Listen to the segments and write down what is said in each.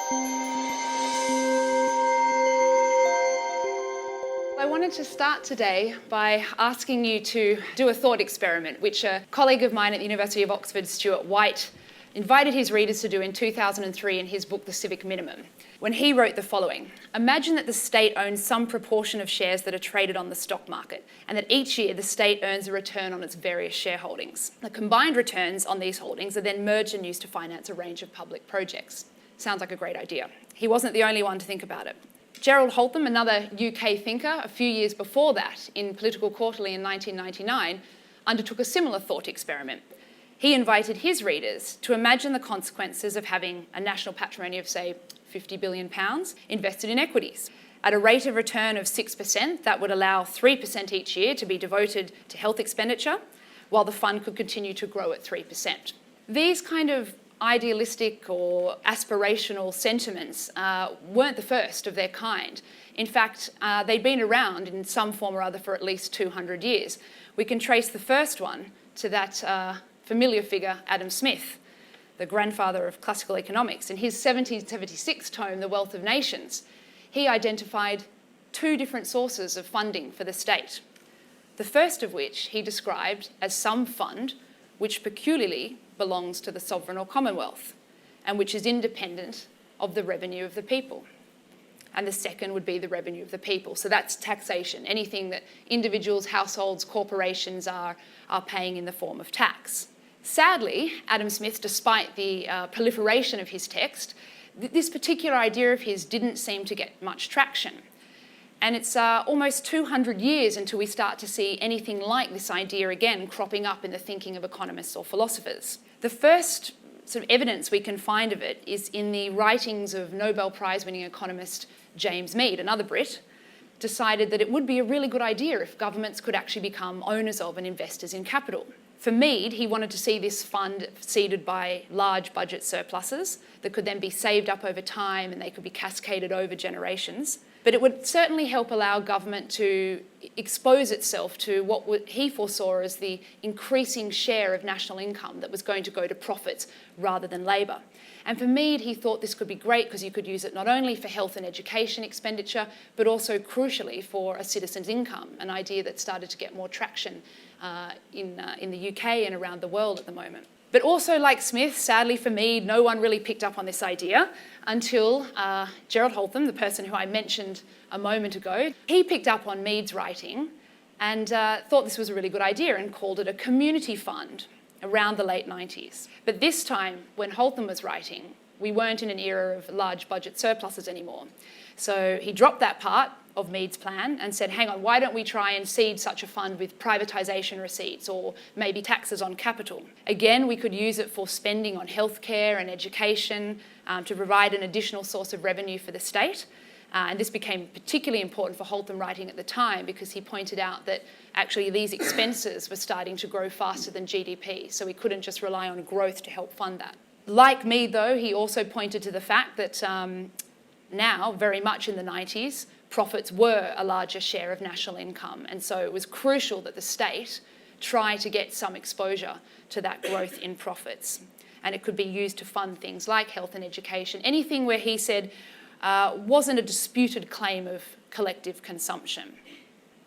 I wanted to start today by asking you to do a thought experiment, which a colleague of mine at the University of Oxford, Stuart White, invited his readers to do in 2003 in his book, The Civic Minimum, when he wrote the following: imagine that the state owns some proportion of shares that are traded on the stock market, and that each year the state earns a return on its various shareholdings. The combined returns on these holdings are then merged and used to finance a range of public projects. Sounds like a great idea. He wasn't the only one to think about it. Gerald Holden, another UK thinker, a few years before that, in Political Quarterly in 1999, undertook a similar thought experiment. He invited his readers to imagine the consequences of having a national patrimony of, say, £50 billion invested in equities. At a rate of return of 6%, that would allow 3% each year to be devoted to health expenditure, while the fund could continue to grow at 3%. These kind of idealistic or aspirational sentiments weren't the first of their kind. In fact, they'd been around in some form or other for at least 200 years. We can trace the first one to that familiar figure, Adam Smith, the grandfather of classical economics. In his 1776 tome, The Wealth of Nations, he identified two different sources of funding for the state. The first of which he described as some fund which peculiarly belongs to the sovereign or commonwealth, and which is independent of the revenue of the people. And the second would be the revenue of the people. So that's taxation, anything that individuals, households, corporations are paying in the form of tax. Sadly, Adam Smith, despite the proliferation of his text, this particular idea of his didn't seem to get much traction. And it's almost 200 years until we start to see anything like this idea again cropping up in the thinking of economists or philosophers. The first sort of evidence we can find of it is in the writings of Nobel Prize-winning economist James Mead, another Brit, decided that it would be a really good idea if governments could actually become owners of and investors in capital. For Mead, he wanted to see this fund seeded by large budget surpluses that could then be saved up over time and they could be cascaded over generations. But it would certainly help allow government to expose itself to what he foresaw as the increasing share of national income that was going to go to profits rather than labour. And for Mead, he thought this could be great because you could use it not only for health and education expenditure, but also crucially for a citizen's income, an idea that started to get more traction in the UK and around the world at the moment. But also, like Smith, sadly for Mead, no one really picked up on this idea until Gerald Holden, the person who I mentioned a moment ago. He picked up on Mead's writing and thought this was a really good idea and called it a community fund around the late 90s. But this time, when Holden was writing, we weren't in an era of large budget surpluses anymore. So he dropped that part of Mead's plan and said, hang on, why don't we try and seed such a fund with privatisation receipts or maybe taxes on capital? Again, we could use it for spending on healthcare and education to provide an additional source of revenue for the state. And this became particularly important for Holden writing at the time because he pointed out that actually these expenses were starting to grow faster than GDP, so we couldn't just rely on growth to help fund that. Like Mead, though, he also pointed to the fact that now, very much in the 90s, profits were a larger share of national income, and so it was crucial that the state try to get some exposure to that growth in profits. And it could be used to fund things like health and education, anything where he said wasn't a disputed claim of collective consumption.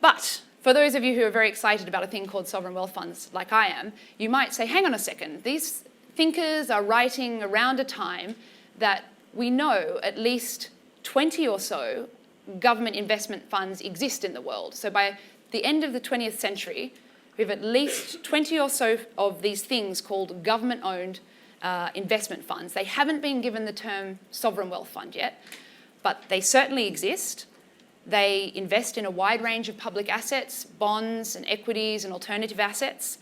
But for those of you who are very excited about a thing called sovereign wealth funds, like I am, you might say, hang on a second, these thinkers are writing around a time that we know at least 20 or so government investment funds exist in the world. So by the end of the 20th century, we have at least 20 or so of these things called government-owned investment funds. They haven't been given the term sovereign wealth fund yet, but they certainly exist. They invest in a wide range of public assets, bonds and equities and alternative assets.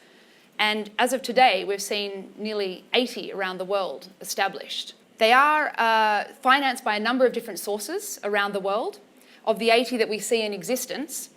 And as of today, we've seen nearly 80 around the world established. They are financed by a number of different sources around the world. Of the 80 that we see in existence,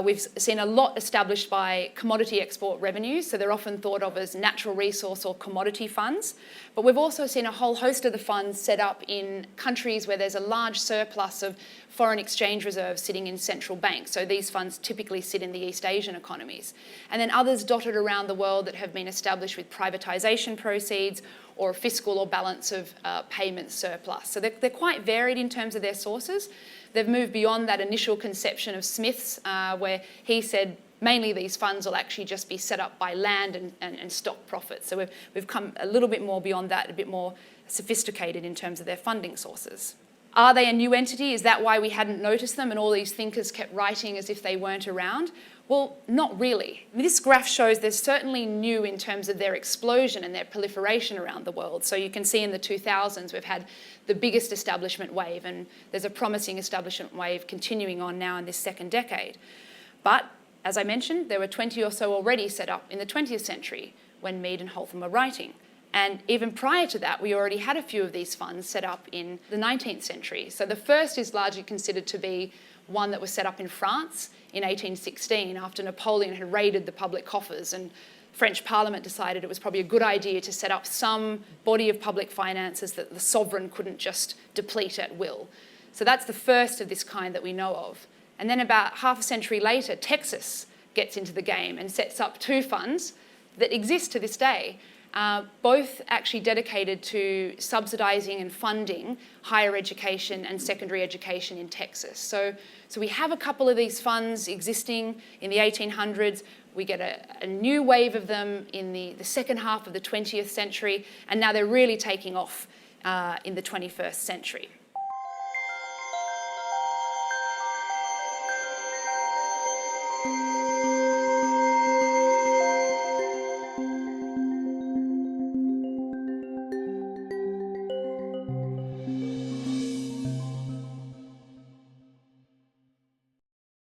We've seen a lot established by commodity export revenues, so they're often thought of as natural resource or commodity funds. But we've also seen a whole host of the funds set up in countries where there's a large surplus of foreign exchange reserves sitting in central banks. So these funds typically sit in the East Asian economies. And then others dotted around the world that have been established with privatisation proceeds or a fiscal or balance of payment surplus. So they're quite varied in terms of their sources. They've moved beyond that initial conception of Smith's, where he said mainly these funds will actually just be set up by land and stock profits. So we've come a little bit more beyond that, a bit more sophisticated in terms of their funding sources. Are they a new entity? Is that why we hadn't noticed them and all these thinkers kept writing as if they weren't around? Well, not really. This graph shows they're certainly new in terms of their explosion and their proliferation around the world. So you can see in the 2000s we've had the biggest establishment wave, and there's a promising establishment wave continuing on now in this second decade. But as I mentioned, there were 20 or so already set up in the 20th century when Mead and Holden were writing. And even prior to that, we already had a few of these funds set up in the 19th century. So the first is largely considered to be one that was set up in France in 1816 after Napoleon had raided the public coffers, and French Parliament decided it was probably a good idea to set up some body of public finances that the sovereign couldn't just deplete at will. So that's the first of this kind that we know of. And then about half a century later, Texas gets into the game and sets up two funds that exist to this day, both actually dedicated to subsidising and funding higher education and secondary education in Texas. So we have a couple of these funds existing in the 1800s. We get a new wave of them in the second half of the 20th century, and now they're really taking off in the 21st century.